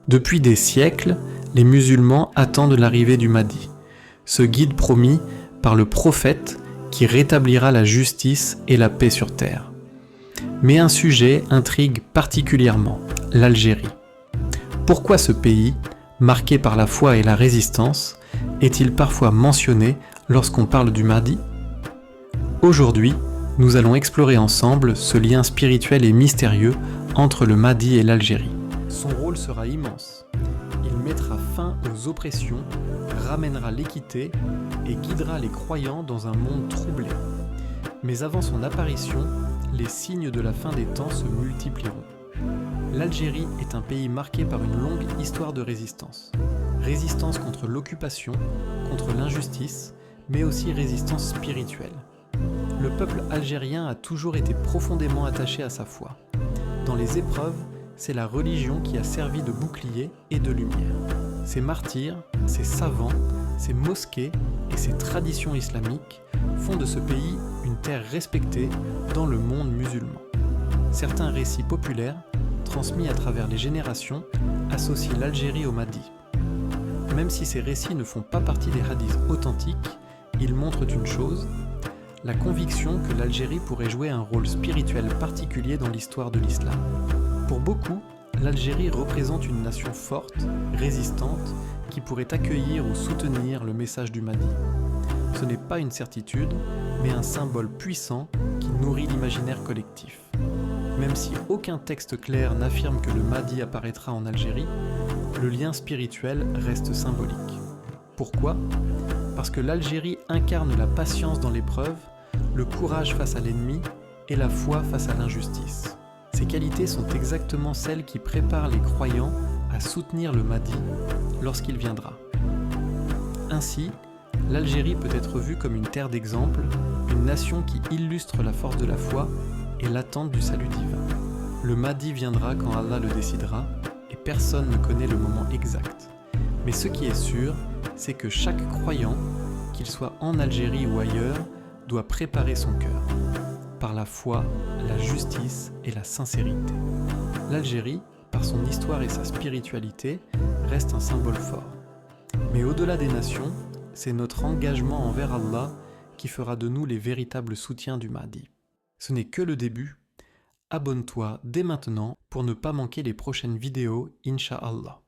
Depuis des siècles, les musulmans attendent l'arrivée du Mahdi, ce guide promis par le prophète qui rétablira la justice et la paix sur terre. Mais un sujet intrigue particulièrement, l'Algérie. Pourquoi ce pays, marqué par la foi et la résistance, est-il parfois mentionné lorsqu'on parle du Mahdi ? Aujourd'hui, nous allons explorer ensemble ce lien spirituel et mystérieux entre le Mahdi et l'Algérie. Son rôle sera immense. Il mettra fin aux oppressions, ramènera l'équité et guidera les croyants dans un monde troublé. Mais avant son apparition, les signes de la fin des temps se multiplieront. L'Algérie est un pays marqué par une longue histoire de résistance. Résistance contre l'occupation, contre l'injustice, mais aussi résistance spirituelle. Le peuple algérien a toujours été profondément attaché à sa foi. Dans les épreuves, c'est la religion qui a servi de bouclier et de lumière. Ses martyrs, ses savants, ses mosquées et ses traditions islamiques font de ce pays une terre respectée dans le monde musulman. Certains récits populaires, transmis à travers les générations, associent l'Algérie au Mahdi. Même si ces récits ne font pas partie des hadiths authentiques, ils montrent une chose, la conviction que l'Algérie pourrait jouer un rôle spirituel particulier dans l'histoire de l'islam. Pour beaucoup, l'Algérie représente une nation forte, résistante, qui pourrait accueillir ou soutenir le message du Mahdi. Ce n'est pas une certitude, mais un symbole puissant qui nourrit l'imaginaire collectif. Même si aucun texte clair n'affirme que le Mahdi apparaîtra en Algérie, le lien spirituel reste symbolique. Pourquoi ? Parce que l'Algérie incarne la patience dans l'épreuve, le courage face à l'ennemi et la foi face à l'injustice. Ces qualités sont exactement celles qui préparent les croyants à soutenir le Mahdi lorsqu'il viendra. Ainsi, l'Algérie peut être vue comme une terre d'exemple, une nation qui illustre la force de la foi et l'attente du salut divin. Le Mahdi viendra quand Allah le décidera et personne ne connaît le moment exact. Mais ce qui est sûr, c'est que chaque croyant, qu'il soit en Algérie ou ailleurs, doit préparer son cœur, par la foi, la justice et la sincérité. L'Algérie, par son histoire et sa spiritualité, reste un symbole fort. Mais au-delà des nations, c'est notre engagement envers Allah qui fera de nous les véritables soutiens du Mahdi. Ce n'est que le début. Abonne-toi dès maintenant pour ne pas manquer les prochaines vidéos, Inch'Allah.